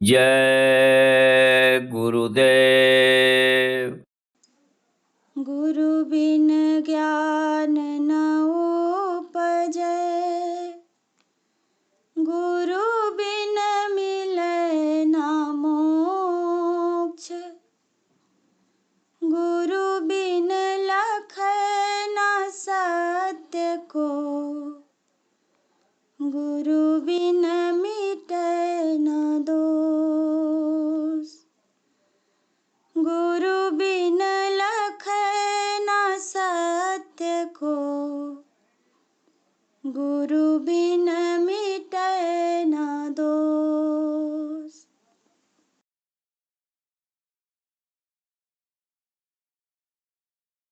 जय गुरुदेव। गुरु बिन ज्ञान न उपजै, गुरु बिन मिलै ना मोक्ष। गुरु बिन लखै ना सत्य को, गुरु बिन मिटै ना दोष। गुरु बिन लखै ना सत्य को, गुरु बिन मिटै ना दोष।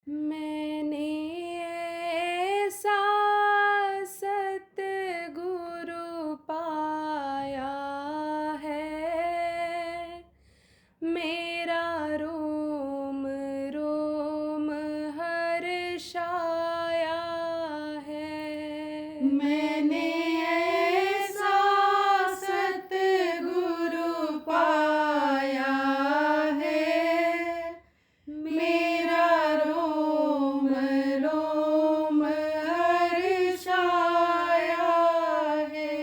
मैंने ऐसा सतगुरु पाया है, मेरा रोम रोम हर्षाया है। मैंने ऐसा सतगुरु पाया है, मेरा रोम रोम हर्षाया है।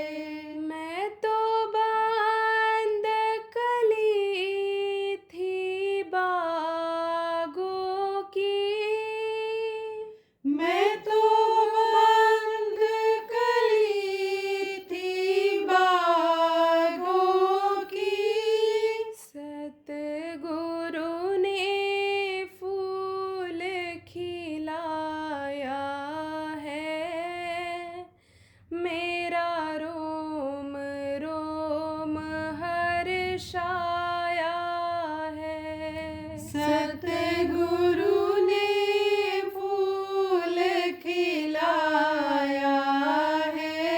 मैं तो बंद कली थी बागों की, मैं तो बंद कली थी बागों की। सतगुरु ने फूल खिलाया है, मेरा रोम रोम हर्षाया है। सतगुरु ने फूल खिलाया है,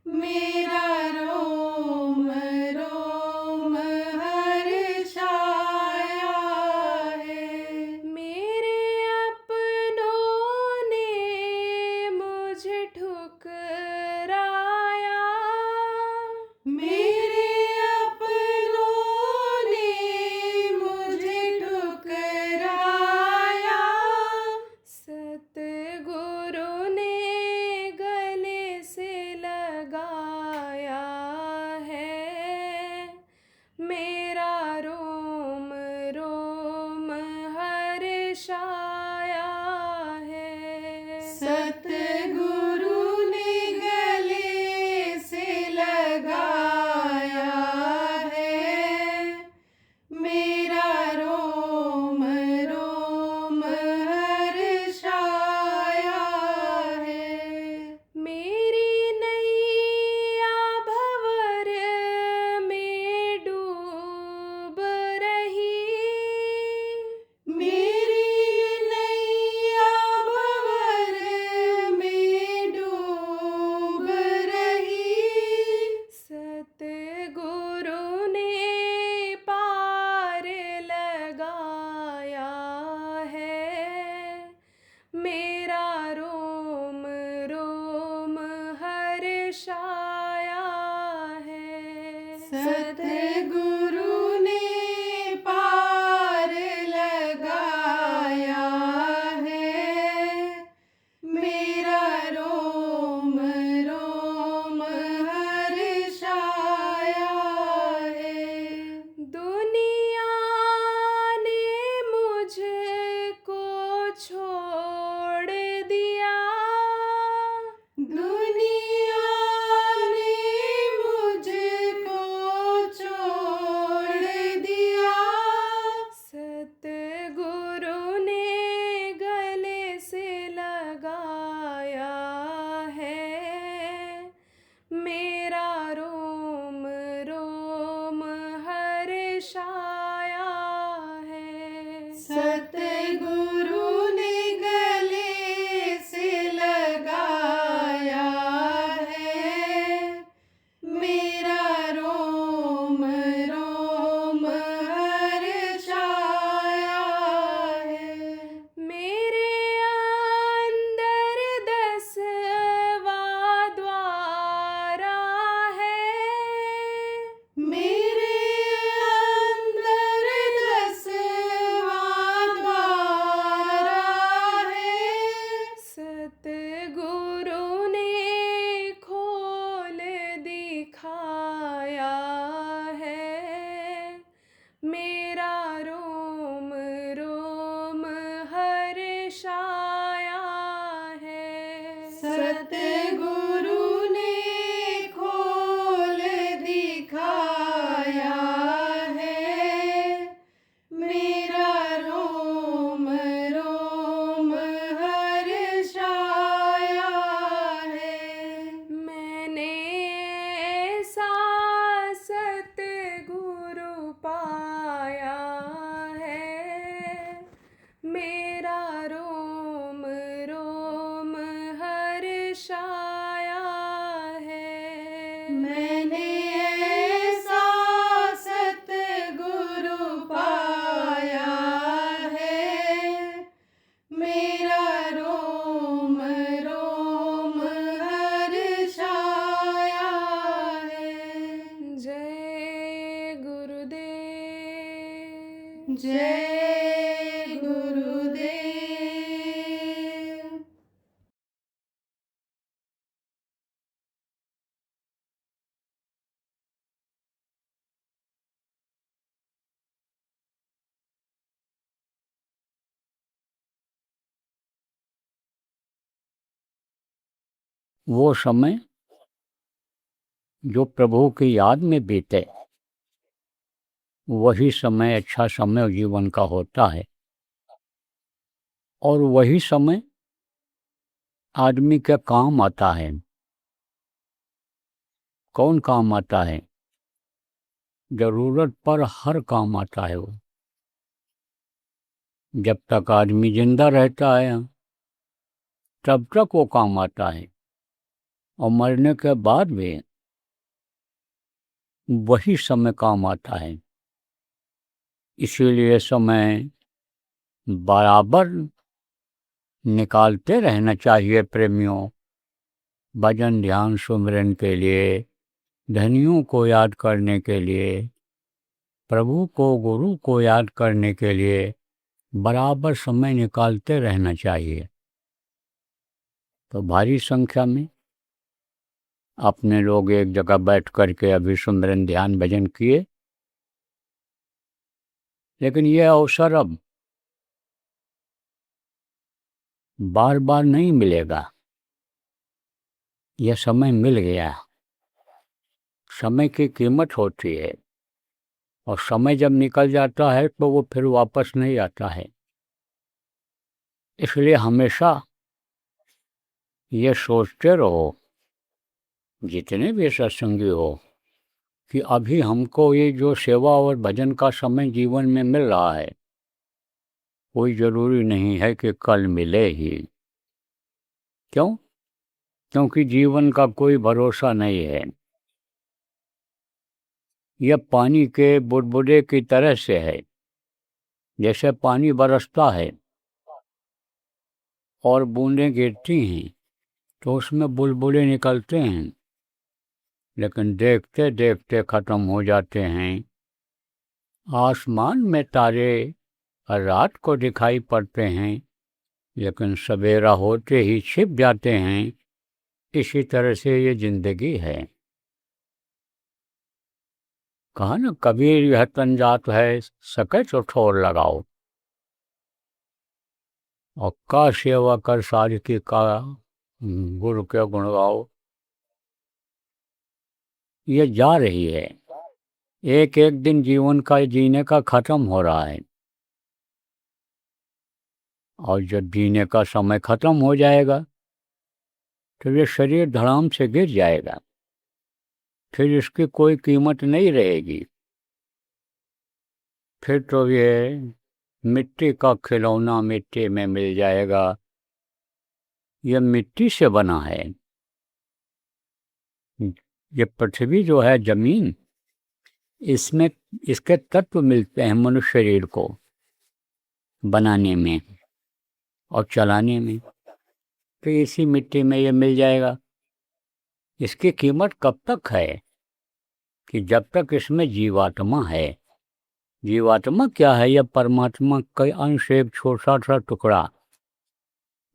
मेरा रोम रोम हर्षाया है। मेरे अपनों ने मुझे ठुकराया, मेरे अपनों ने मुझे ठुकराया। सतगुरु ने गले से लगाया है, मेरा रोम रोम हर्षाया है। सतगुरु ने गले से लगाया है, मेरा रोम रोम हर्षाया है। मेरी नैया भंवर में डूब रही, मेरी नैया भंवर में सतगुरु ने खोल दिखाया है, मेरा रोम रोम हर्षाया है। मैंने ऐसा सतगुरु पाया है, मेरा रोम रोम हर्षाया है। मैंने ऐसा सतगुरु पाया है, मेरा रोम रोम हर्षाया है। जय गुरुदेव, जय गुरुदेव। वो समय जो प्रभु की याद में बीते, वही समय अच्छा समय जीवन का होता है। और वही समय आदमी के काम आता है। कौन काम आता है? जरूरत पर हर काम आता है वो। जब तक आदमी जिंदा रहता है तब तक वो काम आता है, और मरने के बाद भी वही समय काम आता है। इसीलिए समय बराबर निकालते रहना चाहिए प्रेमियों, भजन ध्यान सुमिरन के लिए, धनियों को याद करने के लिए, प्रभु को गुरु को याद करने के लिए बराबर समय निकालते रहना चाहिए। तो भारी संख्या में अपने लोग एक जगह बैठ करके अभी सुमिरन ध्यान भजन किए, लेकिन यह अवसर अब बार बार नहीं मिलेगा। यह समय मिल गया। समय की कीमत होती है, और समय जब निकल जाता है तो वो फिर वापस नहीं आता है। इसलिए हमेशा ये सोचते रहो, जितने भी सत्संगी हो, कि अभी हमको ये जो सेवा और भजन का समय जीवन में मिल रहा है, कोई ज़रूरी नहीं है कि कल मिले ही। क्यों? क्योंकि जीवन का कोई भरोसा नहीं है। यह पानी के बुडबुडे की तरह से है। जैसे पानी बरसता है और बूंदें गिरती हैं तो उसमें बुलबुले निकलते हैं, लेकिन देखते देखते ख़त्म हो जाते हैं। आसमान में तारे रात को दिखाई पड़ते हैं, लेकिन सवेरा होते ही छिप जाते हैं। इसी तरह से ये जिंदगी है। कहा ना, कबीर यह तन जात है, सके तो ठोर लगाओ, और का सेवा कर साज की का गुरु के गुण गाओ। ये जा रही है, एक एक दिन जीवन का जीने का खत्म हो रहा है, और जब जीने का समय खत्म हो जाएगा तो ये शरीर धड़ाम से गिर जाएगा। फिर इसकी कोई कीमत नहीं रहेगी। फिर तो ये मिट्टी का खिलौना मिट्टी में मिल जाएगा। ये मिट्टी से बना है। ये पृथ्वी जो है, जमीन, इसमें इसके तत्व मिलते हैं मनुष्य शरीर को बनाने में और चलाने में। तो इसी मिट्टी में ये मिल जाएगा। इसकी कीमत कब तक है? कि जब तक इसमें जीवात्मा है। जीवात्मा क्या है? यह परमात्मा का अंश, एक छोटा सा टुकड़ा।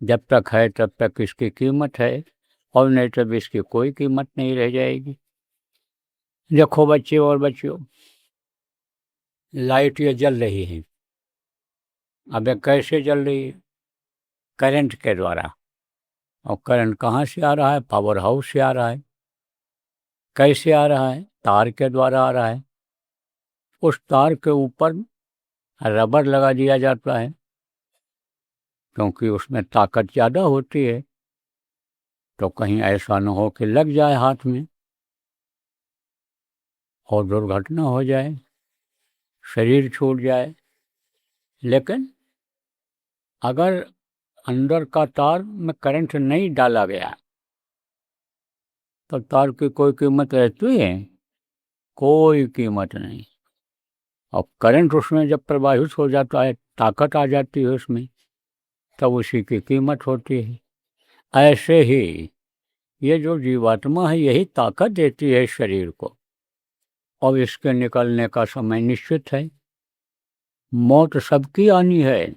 जब तक है तब तक इसकी कीमत है, और नहीं तब इसकी कोई कीमत नहीं रह जाएगी। देखो बच्चे और बच्चियों, लाइट ये जल रही है। अब ये कैसे जल रही है? करंट के द्वारा। और करंट कहाँ से आ रहा है? पावर हाउस से आ रहा है। कैसे आ रहा है? तार के द्वारा आ रहा है। उस तार के ऊपर रबर लगा दिया जाता है, क्योंकि उसमें ताकत ज़्यादा होती है, तो कहीं ऐसा न हो कि लग जाए हाथ में और दुर्घटना हो जाए, शरीर छूट जाए। लेकिन अगर अंदर का तार में करंट नहीं डाला गया तो तार की कोई कीमत रहती है? कोई कीमत नहीं। और करंट उसमें जब प्रवाहित हो जाता है, ताकत आ जाती है उसमें, तब उसी की कीमत होती है। ऐसे ही ये जो जीवात्मा है, यही ताकत देती है शरीर को। और इसके निकलने का समय निश्चित है। मौत सबकी आनी है,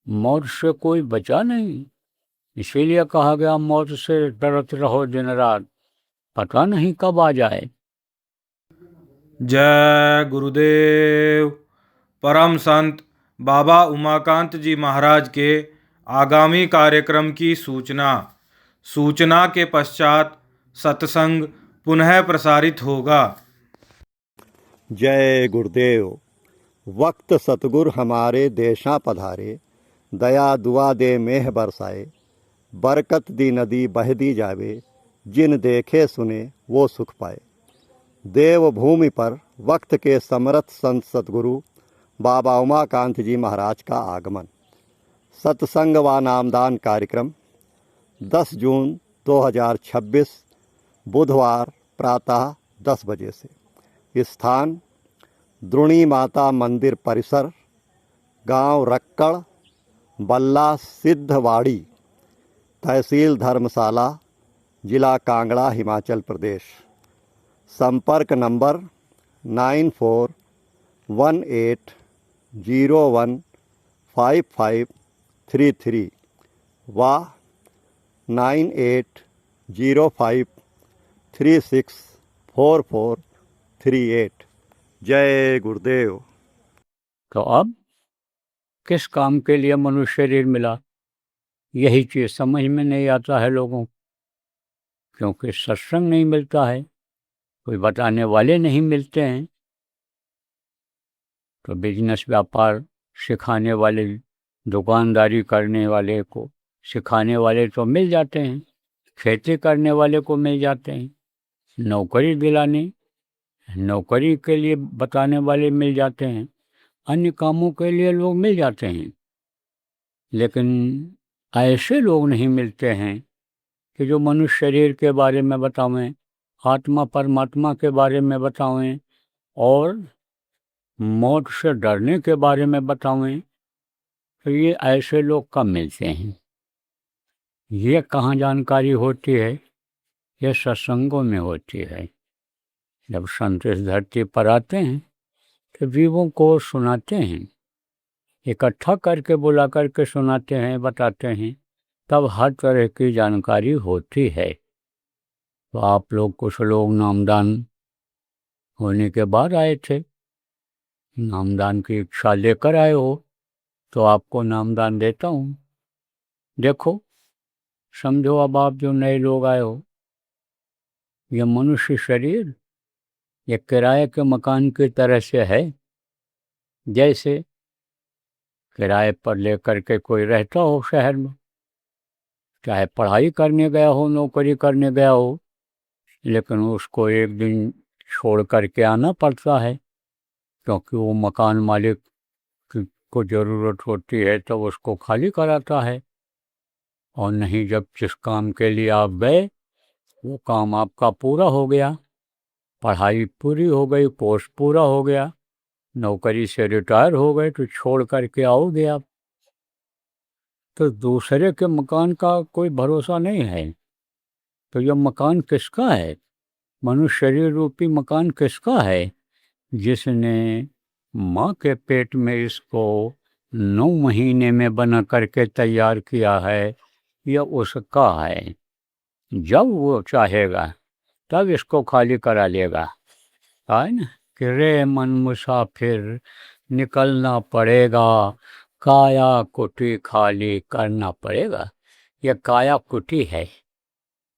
मौत से कोई बचा नहीं। इसीलिए कहा गया, मौत से डरते रहो दिन रात, पता नहीं कब आ जाए। जय गुरुदेव। परम संत बाबा उमाकांत जी महाराज के आगामी कार्यक्रम की सूचना के पश्चात सत्संग पुनः प्रसारित होगा। जय गुरुदेव। वक्त सतगुर हमारे देशा पधारे, दया दुआ दे मेह बरसाए, बरकत दी नदी बह दी जावे, जिन देखे सुने वो सुख पाए। देव भूमि पर वक्त के समर्थ संत सतगुरु बाबा उमाकांत जी महाराज का आगमन। सत्संग व नामदान कार्यक्रम 10 जून 2026 बुधवार प्रातः 10 बजे से। स्थान द्रोणी माता मंदिर परिसर, गांव रक्कड़, बल्ला सिद्धवाड़ी, तहसील धर्मशाला, जिला कांगड़ा, हिमाचल प्रदेश। संपर्क नंबर 9418015533 व 9805364438। जय गुरुदेव। तो अब किस काम के लिए मनुष्य शरीर मिला, यही चीज़ समझ में नहीं आता है लोगों को। क्योंकि सत्संग नहीं मिलता है, कोई बताने वाले नहीं मिलते हैं। तो बिजनेस व्यापार सिखाने वाले, दुकानदारी करने वाले को सिखाने वाले तो मिल जाते हैं, खेती करने वाले को मिल जाते हैं, नौकरी दिलाने, नौकरी के लिए बताने वाले मिल जाते हैं, अन्य कामों के लिए लोग मिल जाते हैं। लेकिन ऐसे लोग नहीं मिलते हैं कि जो मनुष्य शरीर के बारे में बतावें, आत्मा परमात्मा के बारे में बतावें और मौत से डरने के बारे में बतावें। तो ये ऐसे लोग कम मिलते हैं। ये कहाँ जानकारी होती है? ये सत्संगों में होती है। जब संत इस धरती पर आते हैं तो जीवों को सुनाते हैं, इकट्ठा करके बुला करके सुनाते हैं, बताते हैं, तब हर तरह की जानकारी होती है। तो आप लोग, कुछ लोग नामदान होने के बाद आए थे, नामदान की इच्छा लेकर आए हो, तो आपको नामदान देता हूँ। देखो, समझो, अब आप जो नए लोग आए हो, ये मनुष्य शरीर ये किराए के मकान की तरह से है। जैसे किराए पर लेकर के कोई रहता हो शहर में, चाहे पढ़ाई करने गया हो, नौकरी करने गया हो, लेकिन उसको एक दिन छोड़ करके आना पड़ता है, क्योंकि वो मकान मालिक को ज़रूरत होती है तो उसको खाली कराता है। और नहीं, जब जिस काम के लिए आप गए वो काम आपका पूरा हो गया, पढ़ाई पूरी हो गई, कोर्स पूरा हो गया, नौकरी से रिटायर हो गए, तो छोड़ करके आओगे आप। तो दूसरे के मकान का कोई भरोसा नहीं है। तो यह मकान किसका है? मनुष्य शरीर रूपी मकान किसका है? जिसने माँ के पेट में इसको 9 महीने में बना करके तैयार किया है, यह उसका है। जब वो चाहेगा तब इसको खाली करा लेगा, है ना? कि रे मन मुसाफिर निकलना पड़ेगा, काया कुटी खाली करना पड़ेगा। ये काया कुटी है,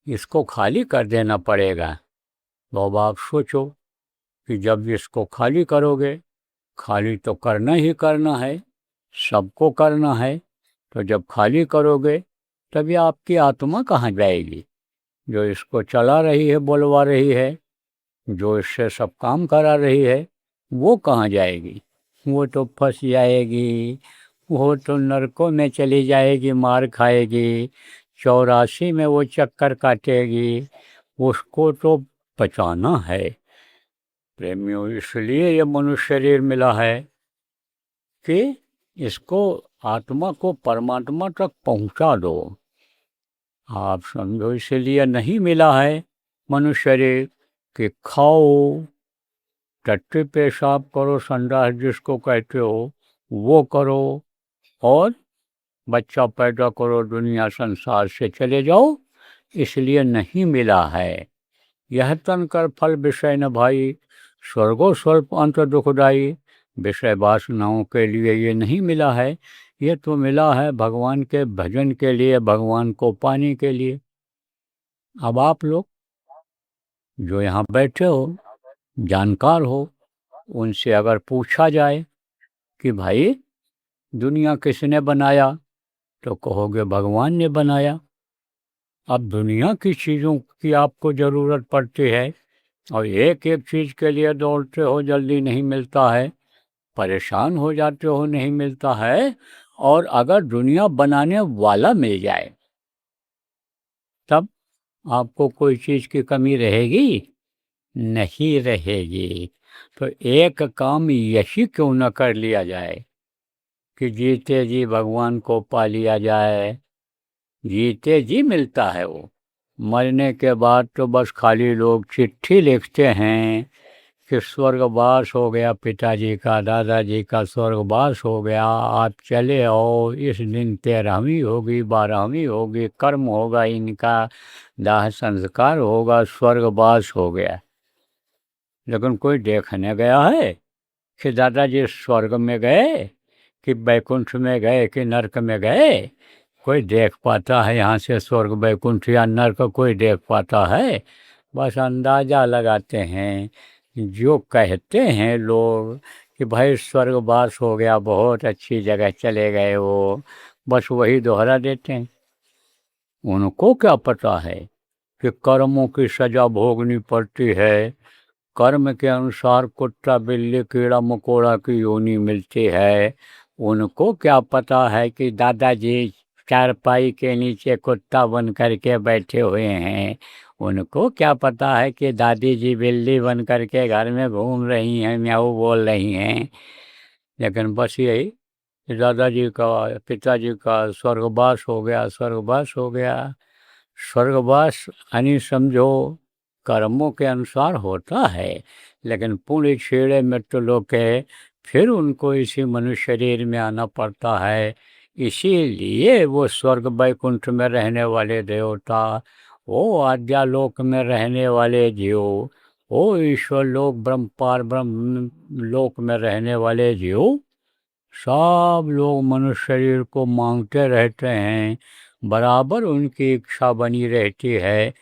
इसको खाली कर देना पड़ेगा। तो अब आप सोचो कि जब इसको खाली करोगे, खाली तो करना ही करना है, सबको करना है, तो जब खाली करोगे तभी आपकी आत्मा कहाँ जाएगी? जो इसको चला रही है, बोलवा रही है, जो इससे सब काम करा रही है, वो कहाँ जाएगी? वो तो फंस जाएगी, वो तो नरकों में चली जाएगी, मार खाएगी, 84 में वो चक्कर काटेगी। उसको तो बचाना है प्रेमियों। इसलिए ये मनुष्य शरीर मिला है कि इसको, आत्मा को परमात्मा तक पहुंचा दो। आप समझो, इसलिए नहीं मिला है मनुष्य शरीर कि खाओ, टट्टी पेशाब करो, संडास जिसको कहते हो वो करो, और बच्चा पैदा करो, दुनिया संसार से चले जाओ। इसलिए नहीं मिला है। यह तन कर फल विषय न भाई, स्वर्गो स्वल्प अंत दुखदाई। विषय वासनाओं के लिए ये नहीं मिला है, ये तो मिला है भगवान के भजन के लिए, भगवान को पाने के लिए। अब आप लोग जो यहाँ बैठे हो, जानकार हो, उनसे अगर पूछा जाए कि भाई दुनिया किसने बनाया, तो कहोगे भगवान ने बनाया। अब दुनिया की चीज़ों की आपको ज़रूरत पड़ती है और एक एक चीज़ के लिए दौड़ते हो, जल्दी नहीं मिलता है, परेशान हो जाते हो, नहीं मिलता है। और अगर दुनिया बनाने वाला मिल जाए तब आपको कोई चीज़ की कमी रहेगी? नहीं रहेगी। तो एक काम यही क्यों न कर लिया जाए कि जीते जी भगवान को पा लिया जाए। जीते जी मिलता है वो, मरने के बाद तो बस खाली लोग चिट्ठी लिखते हैं कि स्वर्गवास हो गया पिताजी का, दादाजी का स्वर्गवास हो गया, आप चले आओ, इस दिन 13वीं होगी, 12वीं होगी, कर्म होगा इनका, दाह संस्कार होगा, स्वर्गवास हो गया। लेकिन कोई देखने गया है कि दादाजी स्वर्ग में गए, कि बैकुंठ में गए, कि नरक में गए? कोई देख पाता है यहाँ से स्वर्ग, बैकुंठ या नरक? कोई देख पाता है? बस अंदाज़ा लगाते हैं। जो कहते हैं लोग कि भाई स्वर्गवास हो गया, बहुत अच्छी जगह चले गए वो, बस वही दोहरा देते हैं। उनको क्या पता है कि कर्मों की सज़ा भोगनी पड़ती है। कर्म के अनुसार कुत्ता, बिल्ली, कीड़ा मकोड़ा की योनि मिलती है। उनको क्या पता है कि दादाजी चारपाई के नीचे कुत्ता बन करके बैठे हुए हैं। उनको क्या पता है कि दादी जी बिल्ली बन करके घर में घूम रही हैं, म्याऊ बोल रही हैं। लेकिन बस यही कि दादाजी का, पिताजी का स्वर्गवास हो गया, स्वर्गवास हो गया। स्वर्गवास यानी समझो कर्मों के अनुसार होता है, लेकिन पुण्य छेड़े मृत्यु लोके फिर उनको इसी मनुष्य शरीर में आना पड़ता है। इसीलिए वो स्वर्ग वैकुंठ में रहने वाले देवता, वो आद्यालोक में रहने वाले जीव, वो ईश्वर लोक ब्रह्म पार ब्रह्म लोक में रहने वाले जीव, सब लोग मनुष्य शरीर को मांगते रहते हैं। बराबर उनकी इच्छा बनी रहती है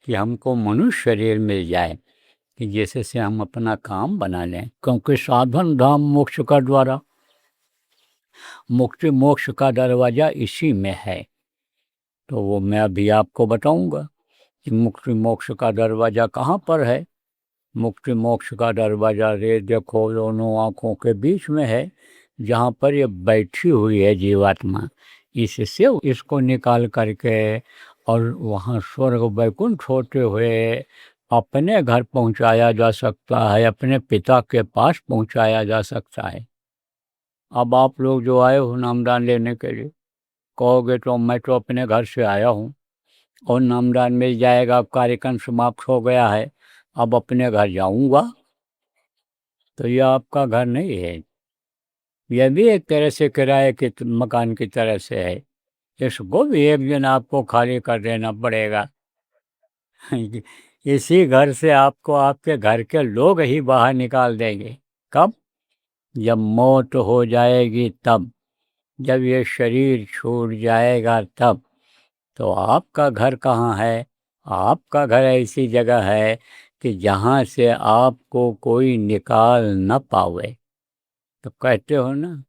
कि हमको मनुष्य शरीर मिल जाए, कि जैसे से हम अपना काम बना लें। क्योंकि साधन धाम मोक्ष का द्वारा, मुक्ति मोक्ष का दरवाज़ा इसी में है। तो वो मैं अभी आपको बताऊंगा कि मुक्ति मोक्ष का दरवाज़ा कहाँ पर है। मुक्ति मोक्ष का दरवाज़ा रे देखो दोनों आँखों के बीच में है, जहाँ पर ये बैठी हुई है जीवात्मा। इससे इसको निकाल करके और वहाँ स्वर्ग वैकुंठ होते हुए अपने घर पहुँचाया जा सकता है, अपने पिता के पास पहुँचाया जा सकता है। अब आप लोग जो आए हो नामदान लेने के लिए, कहोगे तो मैं तो अपने घर से आया हूँ और नामदान मिल जाएगा, अब कार्यक्रम समाप्त हो गया है, अब अपने घर जाऊँगा। तो यह आपका घर नहीं है, यह भी एक तरह से किराए के मकान की तरह से है। इसको भी एक दिन आपको खाली कर देना पड़ेगा। इसी घर से आपको आपके घर के लोग ही बाहर निकाल देंगे। कब? जब मौत हो जाएगी तब, जब ये शरीर छूट जाएगा तब। तो आपका घर कहाँ है? आपका घर ऐसी जगह है कि जहाँ से आपको कोई निकाल न पावे। तो कहते हो ना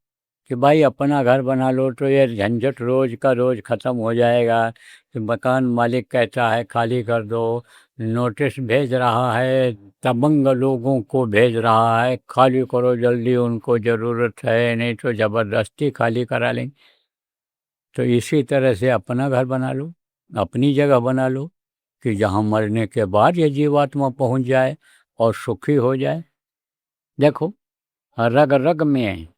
कि भाई अपना घर बना लो तो ये झंझट रोज़ का रोज़ ख़त्म हो जाएगा। कि मकान मालिक कहता है खाली कर दो, नोटिस भेज रहा है, दबंग लोगों को भेज रहा है खाली करो जल्दी, उनको ज़रूरत है, नहीं तो ज़बरदस्ती खाली करा लेंगे। तो इसी तरह से अपना घर बना लो, अपनी जगह बना लो कि जहाँ मरने के बाद ये जीवात्मा पहुँच जाए और सुखी हो जाए। देखो रग रग में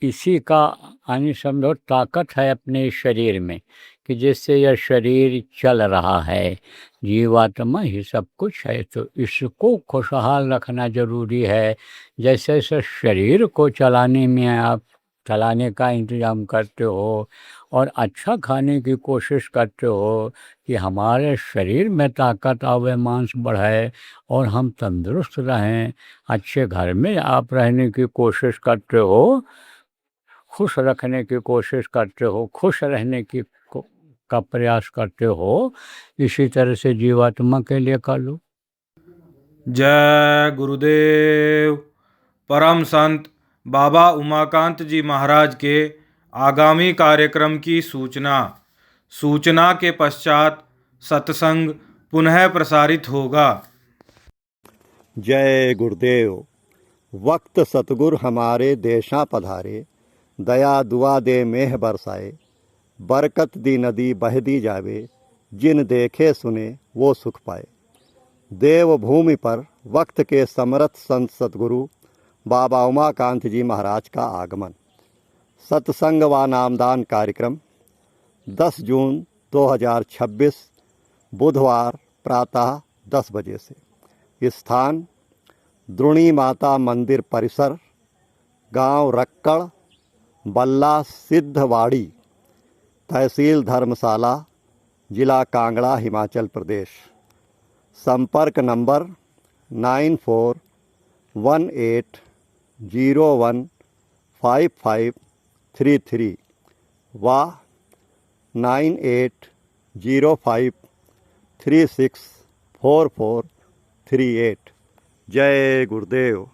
इसी का यानी समझो ताकत है अपने इस शरीर में कि जिससे यह शरीर चल रहा है। जीवात्मा ही सब कुछ है, तो इसको खुशहाल रखना ज़रूरी है। जैसे जैसे शरीर को चलाने में आप चलाने का इंतज़ाम करते हो और अच्छा खाने की कोशिश करते हो कि हमारे शरीर में ताकत आवे, मांस बढ़े और हम तंदुरुस्त रहें, अच्छे घर में आप रहने की कोशिश करते हो, खुश रखने की कोशिश करते हो, खुश रहने की का प्रयास करते हो, इसी तरह से जीवात्मा के लिए कर लो। जय गुरुदेव। परम संत बाबा उमाकांत जी महाराज के आगामी कार्यक्रम की सूचना के पश्चात सत्संग पुनः प्रसारित होगा। जय गुरुदेव। वक्त सतगुर हमारे देशा पधारे, दया दुआ दे मेह बरसाए, बरकत दी नदी बहदी जावे, जिन देखे सुने वो सुख पाए। देव भूमि पर वक्त के समर्थ संत सतगुरु बाबा उमाकांत जी महाराज का आगमन। सत्संग व नामदान कार्यक्रम 10 जून 2026 बुधवार प्रातः 10 बजे से। स्थान द्रोणी माता मंदिर परिसर, गांव रक्कड़, बल्ला सिद्धवाड़ी, तहसील धर्मशाला, जिला कांगड़ा, हिमाचल प्रदेश। संपर्क नंबर 9418015533 व 9805364438। जय गुरुदेव।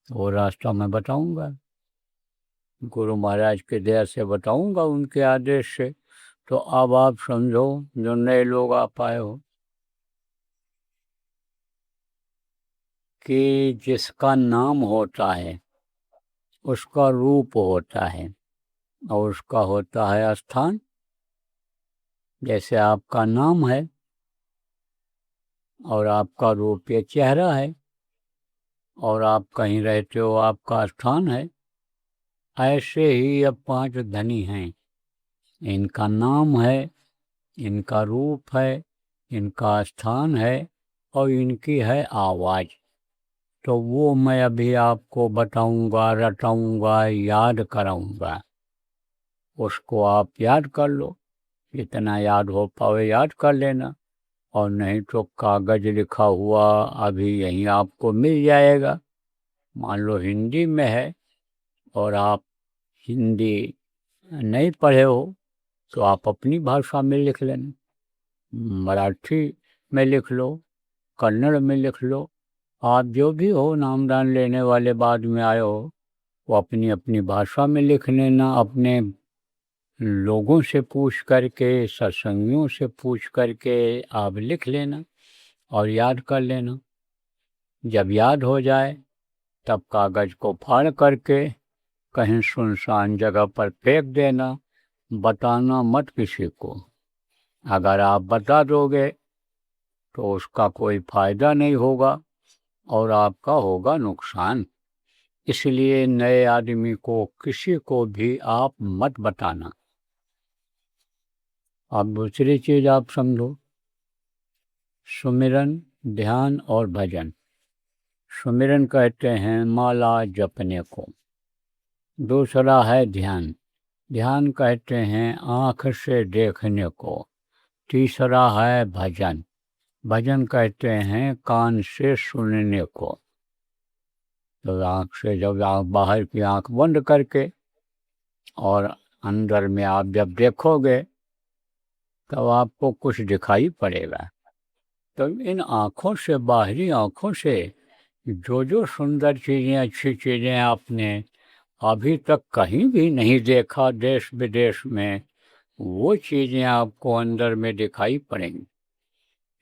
वो रास्ता मैं बताऊंगा, गुरु महाराज के दया से बताऊंगा, उनके आदेश से। तो अब आप समझो जो नए लोग आप आए हो कि जिसका नाम होता है उसका रूप होता है और उसका होता है स्थान। जैसे आपका नाम है और आपका रूप ये चेहरा है, और आप कहीं रहते हो आपका स्थान है। ऐसे ही अब 5 धनी हैं, इनका नाम है, इनका रूप है, इनका स्थान है और इनकी है आवाज़। तो वो मैं अभी आपको बताऊंगा, रटाऊंगा, याद कराऊंगा। उसको आप याद कर लो, जितना याद हो पावे याद कर लेना, और नहीं तो कागज़ लिखा हुआ अभी यहीं आपको मिल जाएगा। मान लो हिंदी में है और आप हिंदी नहीं पढ़े हो तो आप अपनी भाषा में लिख लेना, मराठी में लिख लो, कन्नड़ में लिख लो। आप जो भी हो नामदान लेने वाले बाद में आए हो वो अपनी अपनी भाषा में लिख लेना। अपने लोगों से पूछ करके, सत्संगियों से पूछ करके आप लिख लेना और याद कर लेना। जब याद हो जाए तब कागज़ को फाड़ करके कहीं सुनसान जगह पर फेंक देना, बताना मत किसी को। अगर आप बता दोगे तो उसका कोई फ़ायदा नहीं होगा और आपका होगा नुकसान। इसलिए नए आदमी को किसी को भी आप मत बताना। अब दूसरी चीज़ आप समझो, सुमिरन, ध्यान और भजन। सुमिरन कहते हैं माला जपने को, दूसरा है ध्यान। ध्यान कहते हैं आँख से देखने को। तीसरा है भजन। भजन कहते हैं कान से सुनने को। तो आँख से जब आप बाहर की आँख बंद करके और अंदर में आप जब देखोगे तब आपको कुछ दिखाई पड़ेगा। तो इन आँखों से, बाहरी आँखों से जो जो सुंदर चीज़ें, अच्छी चीज़ें आपने अभी तक कहीं भी नहीं देखा देश विदेश में, वो चीज़ें आपको अंदर में दिखाई पड़ेंगी।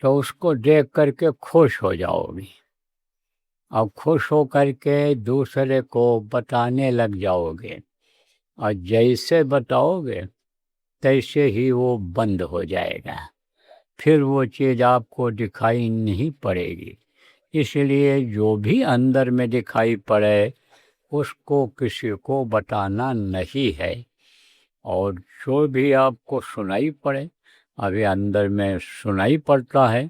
तो उसको देख करके खुश हो जाओगे। अब खुश हो करके दूसरे को बताने लग जाओगे, और जैसे बताओगे तैसे ही वो बंद हो जाएगा, फिर वो चीज़ आपको दिखाई नहीं पड़ेगी। इसलिए जो भी अंदर में दिखाई पड़े उसको किसी को बताना नहीं है। और जो भी आपको सुनाई पड़े, अभी अंदर में सुनाई पड़ता है,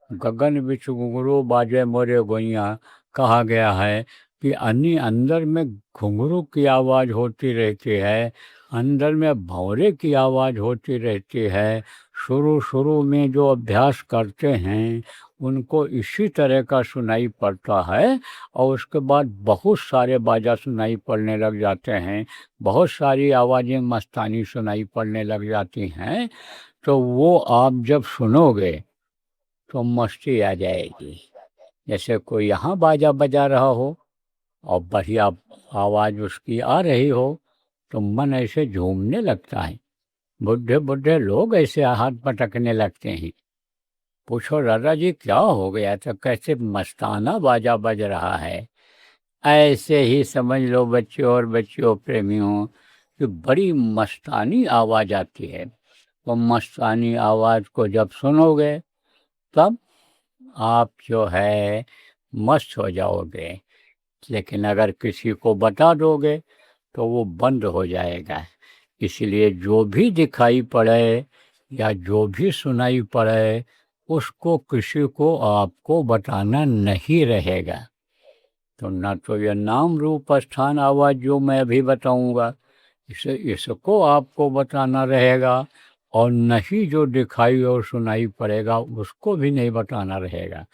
गगन बिच घुंघरू बाजे मोरे गोइयाँ, कहा गया है कि अंदर में घुंघरू की आवाज़ होती रहती है, अंदर में भंवरे की आवाज़ होती रहती है। शुरू में जो अभ्यास करते हैं उनको इसी तरह का सुनाई पड़ता है, और उसके बाद बहुत सारे बाजा सुनाई पड़ने लग जाते हैं, बहुत सारी आवाज़ें मस्तानी सुनाई पड़ने लग जाती हैं। तो वो आप जब सुनोगे तो मस्ती आ जाएगी। जैसे कोई यहाँ बाजा बजा रहा हो और बढ़िया आवाज़ उसकी आ रही हो, तो मन ऐसे झूमने लगता है। बुढ़े बुढ़े लोग ऐसे हाथ पटकने लगते हैं। पूछो दादा जी क्या हो गया, तो कैसे मस्ताना बाजा बज रहा है। ऐसे ही समझ लो बच्चों और बच्चियों प्रेमियों कि बड़ी मस्तानी आवाज़ आती है। तो मस्तानी आवाज़ को जब सुनोगे तब आप जो है मस्त हो जाओगे। लेकिन अगर किसी को बता दोगे तो वो बंद हो जाएगा। इसलिए जो भी दिखाई पड़े या जो भी सुनाई पड़े उसको किसी को आपको बताना नहीं रहेगा। तो ना तो यह नाम रूप स्थान आवाज़ जो मैं अभी बताऊंगा इसको आपको बताना रहेगा, और न ही जो दिखाई और सुनाई पड़ेगा उसको भी नहीं बताना रहेगा।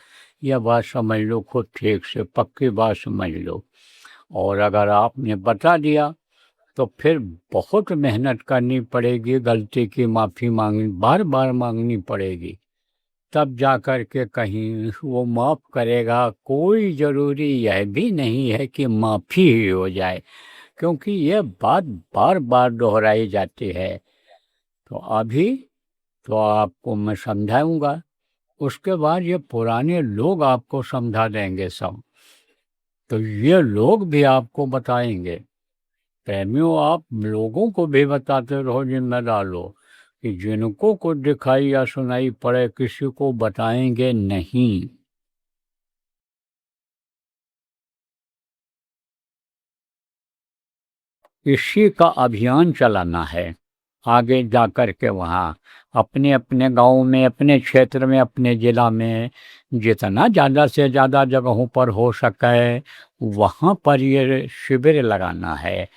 यह बात समझ लो, खुद ठीक से पक्की बात समझ लो। और अगर आपने बता दिया तो फिर बहुत मेहनत करनी पड़ेगी, गलती की माफ़ी बार बार मांगनी पड़ेगी, तब जा कर के कहीं वो माफ़ करेगा। कोई ज़रूरी यह भी नहीं है कि माफ़ी ही हो जाए, क्योंकि ये बात बार बार दोहराई जाती है। तो अभी तो आपको मैं समझाऊंगा, उसके बाद ये पुराने लोग आपको समझा देंगे सब। तो ये लोग भी आपको बताएंगे। प्रेमियों, आप लोगों को भी बताते रहो, जिम्मेदार लो कि जिनको कुछ दिखाई या सुनाई पड़े किसी को बताएंगे नहीं। इसी का अभियान चलाना है आगे जा कर के। वहाँ अपने अपने गांव में, अपने क्षेत्र में, अपने ज़िला में जितना ज़्यादा से ज़्यादा जगहों पर हो सके वहाँ पर ये शिविर लगाना है।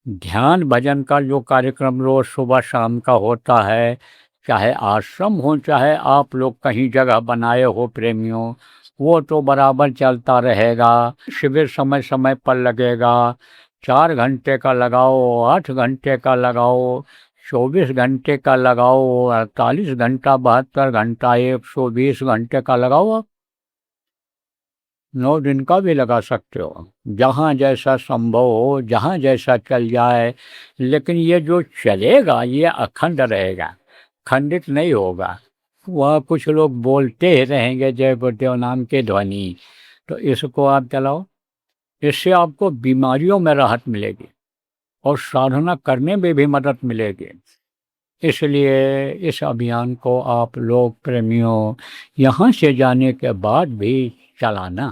ध्यान भजन का जो कार्यक्रम रोज़ सुबह शाम का होता है, चाहे आश्रम हो चाहे आप लोग कहीं जगह बनाए हो प्रेमियों, वो तो बराबर चलता रहेगा। शिविर समय समय पर लगेगा। 4 घंटे का लगाओ, 8 घंटे का लगाओ, 24 घंटे का लगाओ, 48 घंटा, 72 घंटा, 120 घंटे का लगाओ। आप 9 दिन का भी लगा सकते हो, जहाँ जैसा संभव हो, जहाँ जैसा चल जाए। लेकिन ये जो चलेगा ये अखंड रहेगा, खंडित नहीं होगा। वह कुछ लोग बोलते ही रहेंगे जय गुरुदेव नाम के ध्वनि। तो इसको आप चलाओ, इससे आपको बीमारियों में राहत मिलेगी और साधना करने में भी मदद मिलेगी। इसलिए इस अभियान को आप लोग प्रेमियों यहाँ से जाने के बाद भी चलाना।